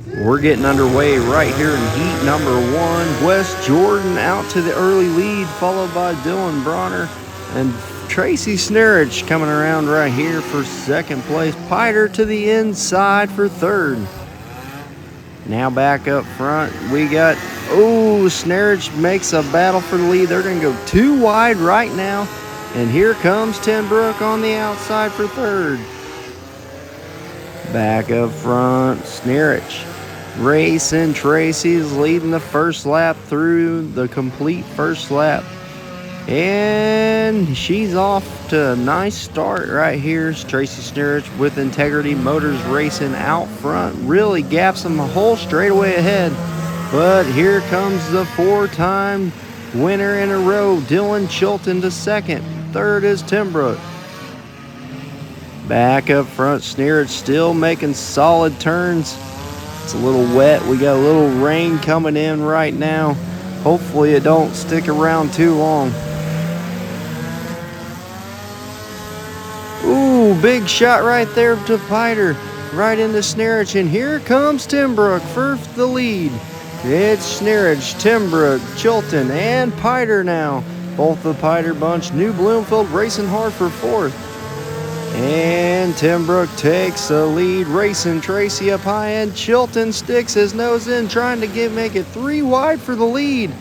We're getting underway right here in heat number 1. Wes Jordan out to the early lead, followed by Dylan Bronner and Tracy Snarich coming around right here for second place. Piter to the inside for third. Now back up front, we got, Snarich makes a battle for the lead. They're going to go too wide right now. And here comes Tenbrook on the outside for third. Back up front, Snarich. Racing Tracy's leading the first lap through the complete first lap. And she's off to a nice start right here. Tracy Snarich with Integrity Motors Racing out front. Really gaps them a whole straightaway ahead. But here comes the 4-time winner in a row, Dylan Chilton to second. Third is Tenbrook. Back up front, Snarich still making solid turns. It's a little wet. We got a little rain coming in right now. Hopefully it don't stick around too long. Big shot right there to Piter, right into Snarich, and here comes Tenbrook for the lead. It's Snarich, Tenbrook, Chilton, and Piter now. Both the Piter bunch, New Bloomfield racing hard for fourth. And Tenbrook takes the lead, racing Tracy up high, and Chilton sticks his nose in, trying to make it 3 wide for the lead.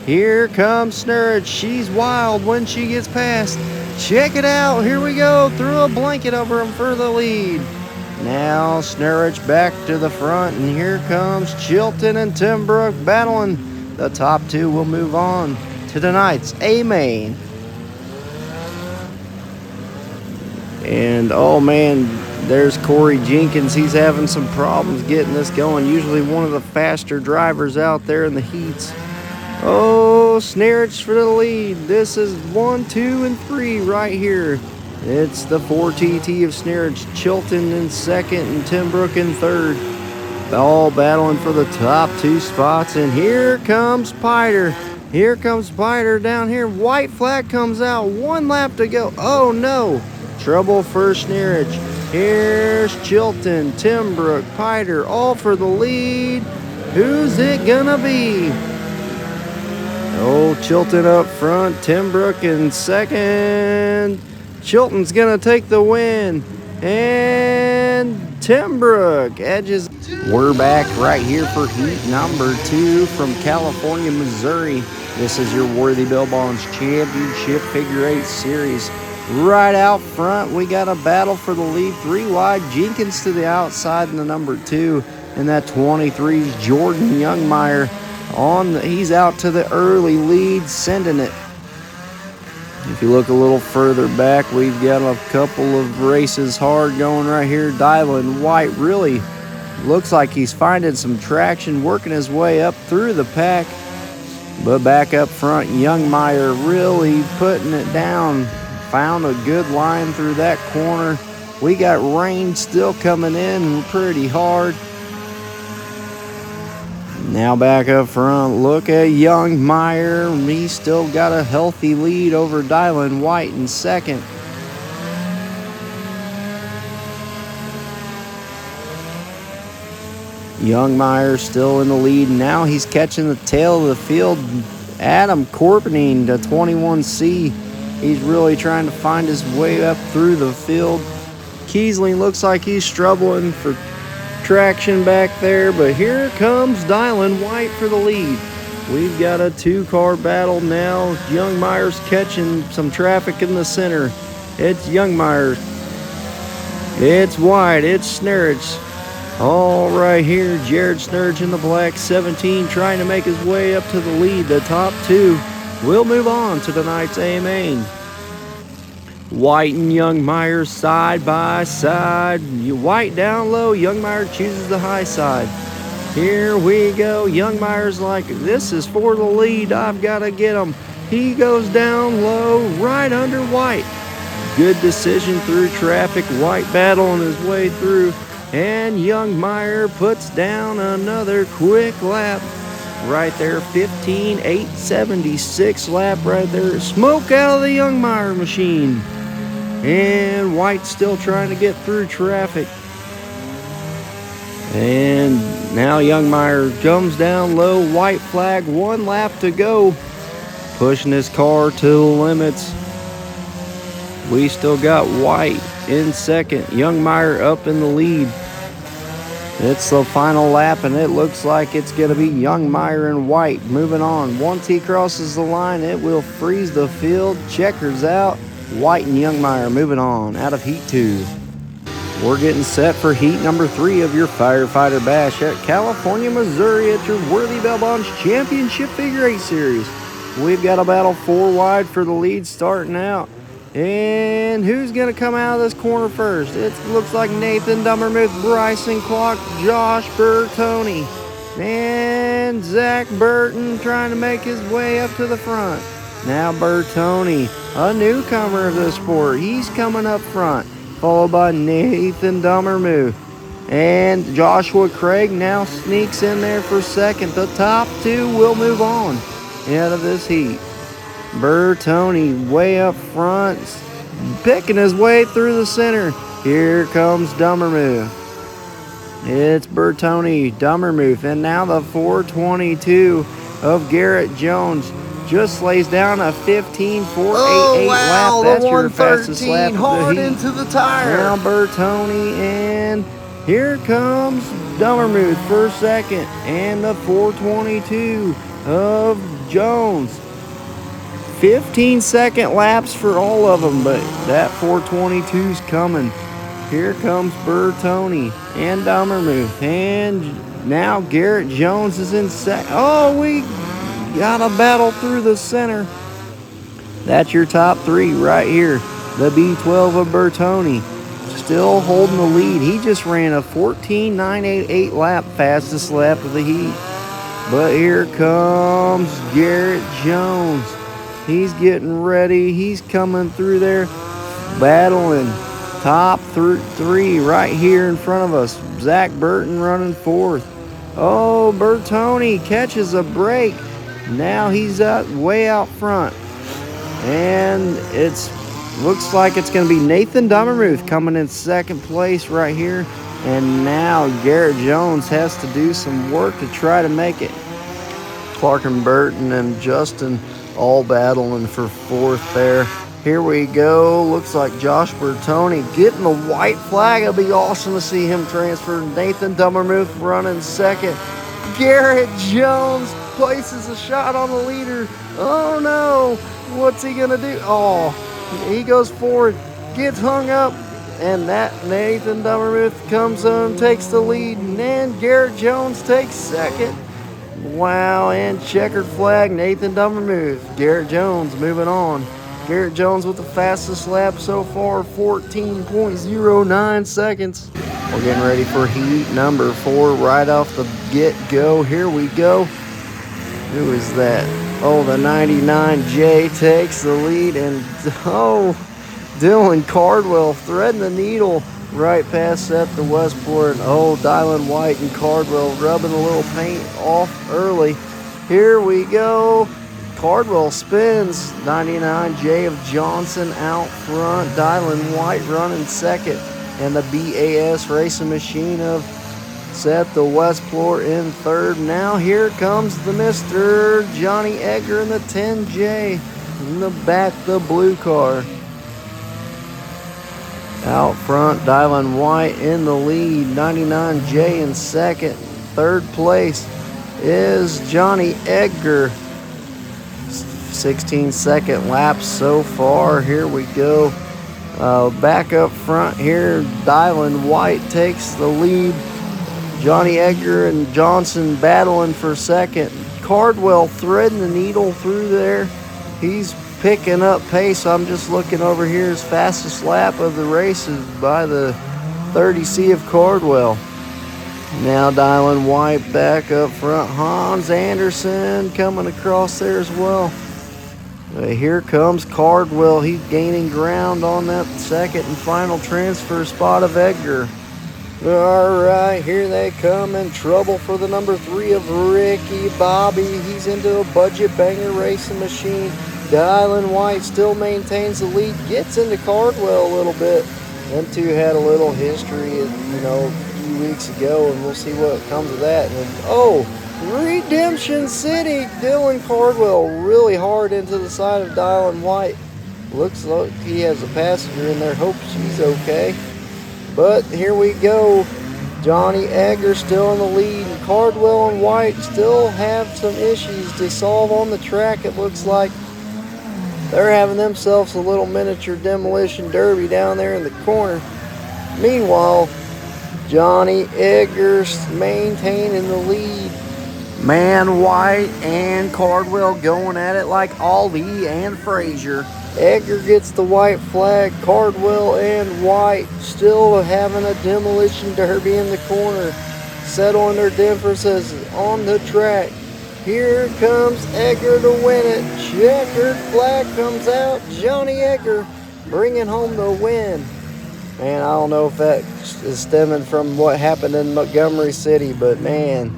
Here comes Snarich. She's wild when she gets past. Check it out. Here we go. Threw a blanket over him for the lead. Now Snarich back to the front, and here comes Chilton and Tenbrook battling. The top 2 will move on to tonight's A-Main. And oh man, there's Corey Jenkins. He's having some problems getting this going. Usually one of the faster drivers out there in the heats. Snarich for the lead. This is 1, 2, and 3 right here. It's the 4TT of Snarich. Chilton in second and Tenbrook in third. All battling for the top 2 spots. And here comes Piter. Here comes Piter down here. White flag comes out. 1 lap to go. Oh no. Trouble for Snarich. Here's Chilton, Tenbrook, Piter, all for the lead. Who's it gonna be? Chilton up front, Tenbrook in second. Chilton's gonna take the win. And Tenbrook edges. We're back right here for heat number 2 from California, Missouri. This is your Worthey Bill Bonds Championship Figure 8 Series. Right out front, we got a battle for the lead. 3 wide, Jenkins to the outside in the number 2. And that 23's Jordan Youngmeyer. He's out to the early lead, sending it. If you look a little further back, we've got a couple of races hard going right here. Dylan White really looks like he's finding some traction, working his way up through the pack. But back up front, Youngmeyer really putting it down. Found a good line through that corner. We got rain still coming in pretty hard. Now back up front, look at Youngmeyer. He's still got a healthy lead over Dylan White in second. Youngmeyer still in the lead. Now he's catching the tail of the field. Adam Corpening to 21C. He's really trying to find his way up through the field. Kiesling looks like he's struggling for traction back there, but here comes Dylan White for the lead. We've got a 2-car battle now. Youngmeyer's catching some traffic in the center. It's Youngmeyer. It's White. It's Snarich. All right here, Jared Snarich in the black 17 trying to make his way up to the lead. The top 2 will move on to tonight's A-Main. White and Youngmeyer side by side. White down low. Youngmeyer chooses the high side. Here we go. Youngmeyer's like, this is for the lead. I've got to get him. He goes down low, right under White. Good decision through traffic. White battling his way through. And Youngmeyer puts down another quick lap. Right there, 15.876 lap right there. Smoke out of the Youngmeyer machine. And White's still trying to get through traffic. And Now Youngmeyer comes down low, white flag, 1 lap to go. Pushing his car to the limits. We still got White in second. Youngmeyer up in the lead. It's the final lap, and it looks like it's going to be Youngmeyer and White moving on. Once he crosses the line, it will freeze the field. Checkers out. White and Youngmeyer moving on out of Heat 2. We're getting set for Heat number 3 of your Firefighter Bash at California, Missouri at your Worthey Bell Bonds Championship Figure 8 Series. We've got a battle 4 wide for the lead starting out. And who's going to come out of this corner first? It looks like Nathan Dummermuth, Bryson Clark, Josh Bertoni, and Zach Burton trying to make his way up to the front. Now Bertoni, a newcomer of the sport, he's coming up front, followed by Nathan Dummermuth. And Joshua Craig now sneaks in there for second. The top 2 will move on out of this heat. Bertoni way up front, picking his way through the center. Here comes Dummermuth. It's Bertoni, Dummermuth, and now the 422 of Garrett Jones just lays down a 15.488 lap. That's your fastest lap of the heat. Into the tire. Now Bertoni, and here comes Dummermuth for second, and the 422 of Jones. 15-second laps for all of them, but that 422's coming. Here comes Bertoni and Dummermuth, and now Garrett Jones is in second. Oh, we got a battle through the center. That's your top 3 right here. The B12 of Bertoni still holding the lead. He just ran a 14.988 lap, fastest lap of the heat. But here comes Garrett Jones. He's getting ready. He's coming through there, battling. Top 3 right here in front of us. Zach Burton running 4th. Oh, Bertoni catches a break. Now he's way out front. And looks like it's going to be Nathan Dummermuth coming in second place right here. And now Garrett Jones has to do some work to try to make it. Clark and Burton and Justin all battling for 4th there. Here we go. Looks like Josh Bertoni getting the white flag. It'll be awesome to see him transfer. Nathan Dummermuth running second. Garrett Jones places a shot on the leader. Oh no, what's he gonna do? Oh, he goes forward, gets hung up, and that Nathan Dummermuth comes on, takes the lead, and Garrett Jones takes second. Wow, and checkered flag, Nathan Dummermuth. Garrett Jones moving on. Garrett Jones with the fastest lap so far, 14.09 seconds. We're getting ready for heat number 4 right off the get-go. Here we go. Who is that? Oh, the 99J takes the lead, and Dylan Cardwell threading the needle right past Seth to Westport. Oh, Dylan White and Cardwell rubbing a little paint off early. Here we go. Cardwell spins. 99J of Johnson out front. Dylan White running second. And the BAS Racing Machine of Seth to Westport in third. Now here comes the Mr. Johnny Edgar in the 10J. In the back, the blue car. Out front, Dylan White in the lead. 99J in second. Third place is Johnny Edgar. 16-second laps so far. Here we go. Back up front here, Dylan White takes the lead. Johnny Edgar and Johnson battling for second. Cardwell threading the needle through there. He's picking up pace. I'm just looking over here. His fastest lap of the race is by the 30C of Cardwell. Now Dylan White back up front. Hans Anderson coming across there as well. Here comes Cardwell. He's gaining ground on that second and final transfer spot of Edgar. All right, here they come in trouble for the number 3 of Ricky Bobby. He's into a budget banger racing machine. Dylan White still maintains the lead, gets into Cardwell a little bit. Them two had a little history, few weeks ago, and we'll see what comes of that. And then, oh, Redemption City, Dylan Cardwell really hard into the side of Dylan White. Looks like he has a passenger in there. Hope she's okay. But here we go. Johnny Egger still in the lead. Cardwell and White still have some issues to solve on the track. It looks like they're having themselves a little miniature demolition derby down there in the corner. Meanwhile, Johnny Egger's maintaining the lead. Man, White and Cardwell going at it like Ali and Frazier. Egger gets the white flag. Cardwell and White still having a demolition derby in the corner. Settling their differences on the track. Here comes Egger to win it. Checkered flag comes out. Johnny Egger bringing home the win. Man, I don't know if that is stemming from what happened in Montgomery City, but man,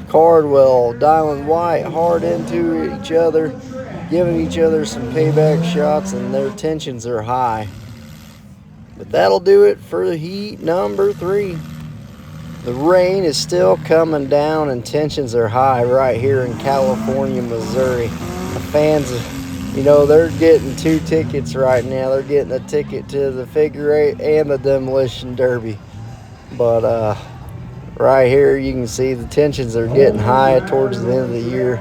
Cardwell, Dylan White hard into each other, giving each other some payback shots, and their tensions are high. But that'll do it for heat number 3. The rain is still coming down and tensions are high right here in California, Missouri. The fans, they're getting 2 tickets right now. They're getting a ticket to the figure 8 and the demolition derby. But right here you can see the tensions are getting high towards the end of the year.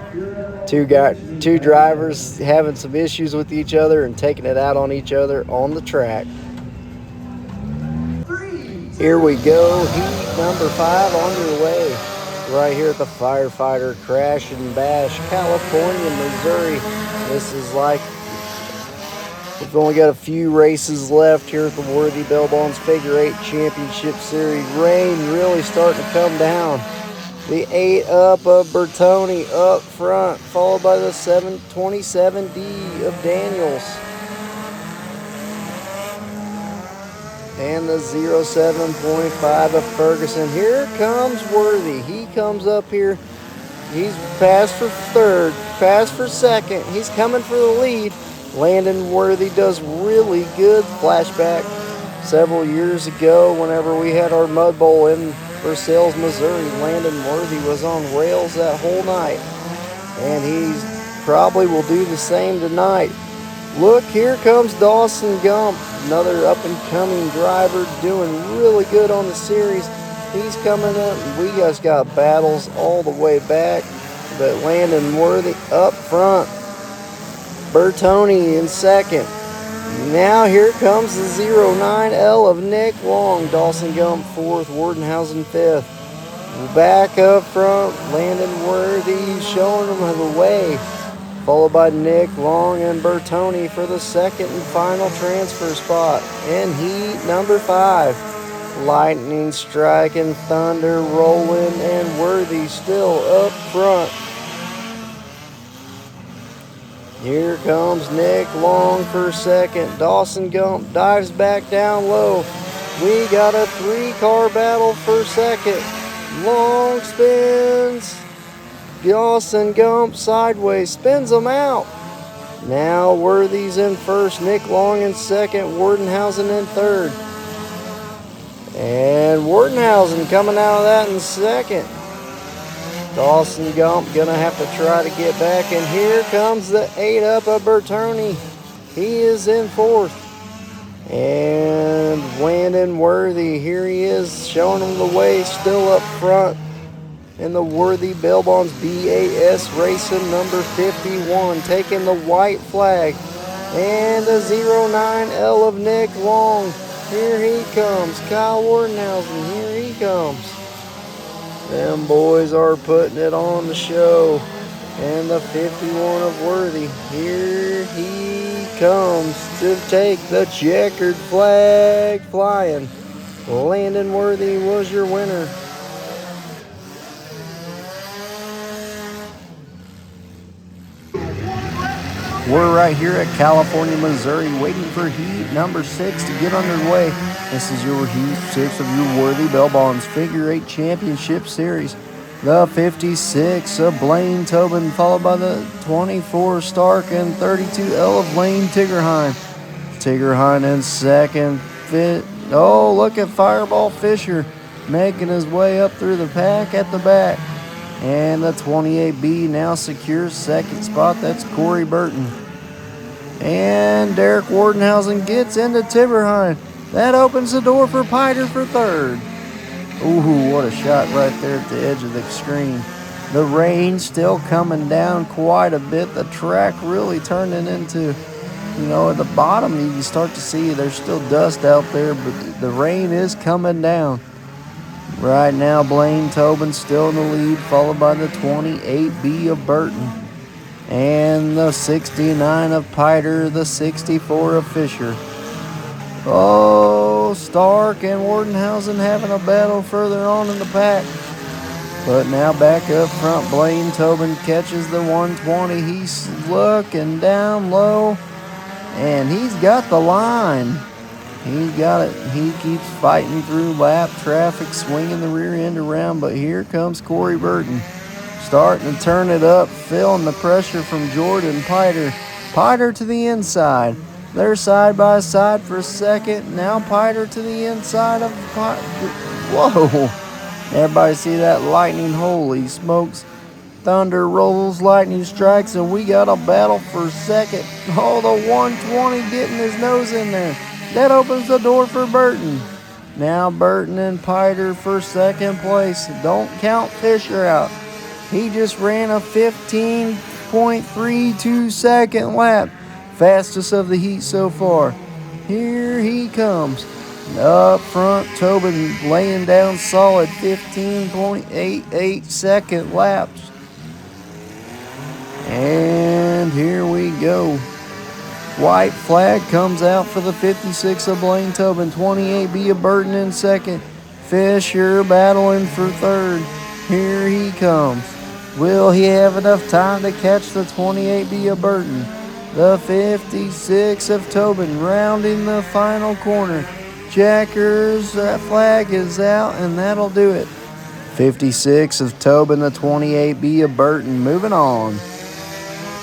Two drivers having some issues with each other and taking it out on each other on the track. Here we go, heat number 5 on your way. Right here at the Firefighter Crash and Bash, California, Missouri. This is like, we've only got a few races left here at the Worthey Bell Bonds Figure 8 Championship Series. Rain really starting to come down. The 8 up of Bertoni up front, followed by the 727D of Daniels. And the 07.5 of Ferguson. Here comes Worthey. He comes up here. He's passed for third, passed for second. He's coming for the lead. Landon Worthey does really good. Flashback several years ago whenever we had our Mud Bowl in Versailles, Missouri. Landon Worthey was on rails that whole night. And he probably will do the same tonight. Look, here comes Dawson Gump, another up-and-coming driver doing really good on the series. He's coming up, and we just got battles all the way back. But Landon Worthey up front. Bertoni in second. Now here comes the 09L of Nick Long. Dawson Gump fourth, Wardenhausen fifth. Back up front, Landon Worthey showing them the way. Followed by Nick Long and Bertoni for the second and final transfer spot. In heat number 5, lightning striking, thunder rolling, and Worthey still up front. Here comes Nick Long for second. Dawson Gump dives back down low. We got a 3-car battle for second. Long spins. Dawson Gump sideways, spins them out. Now Worthey's in first, Nick Long in second, Wardenhausen in third. And Wardenhausen coming out of that in second. Dawson Gump gonna have to try to get back, and here comes the 8 up of Bertoni. He is in fourth. And Landon Worthey, here he is, showing them the way, still up front. In the Worthey Bell Bonds BAS Racing number 51, taking the white flag. And the 09L of Nick Long. Here he comes. Kyle Wardenhausen, here he comes. Them boys are putting it on the show. And the 51 of Worthey, here he comes to take the checkered flag flying. Landon Worthey was your winner. We're right here at California, Missouri, waiting for heat number 6 to get underway. This is your heat 6 of your Worthey Bell Bonds Figure 8 Championship Series. The 56 of Blaine Tobin, followed by the 24 Stark and 32L of Lane Tiggerheim. Tiggerheim in second. Oh, look at Fireball Fisher. making his way up through the pack at the back. And the 28B now secures second spot. That's Corey Burton. And Derek Wardenhausen gets into Tiberhine. That opens the door for Piter for third. Ooh, what a shot right there at the edge of the screen. The rain still coming down quite a bit. The track really turning into, at the bottom you can start to see there's still dust out there, but the rain is coming down. Right now, Blaine Tobin still in the lead, followed by the 28B of Burton. And the 69 of Piter, the 64 of Fisher. Oh, Stark and Wardenhausen having a battle further on in the pack. But now back up front, Blaine Tobin catches the 120. He's looking down low, and he's got the line. He's got it. He keeps fighting through lap traffic, swinging the rear end around, but here comes Corey Burton. Starting to turn it up, feeling the pressure from Jordan Piter. Piter to the inside. They're side by side for second. Now Piter to the inside of Piter. Whoa! Everybody see that lightning? Holy smokes. Thunder rolls, lightning strikes, and we got a battle for second. Oh, the 120 getting his nose in there. That opens the door for Burton. Now Burton and Piter for second place. Don't count Fisher out. He just ran a 15.32 second lap. Fastest of the heat so far. Here he comes. Up front, Tobin laying down solid 15.88 second laps. And here we go. White flag comes out for the 56 of Blaine Tobin. 28B of Burton in second. Fisher battling for third. Here he comes. Will he have enough time to catch the 28B of Burton? The 56 of Tobin rounding the final corner. Checkers, that flag is out, and that'll do it. 56 of Tobin, the 28B of Burton moving on.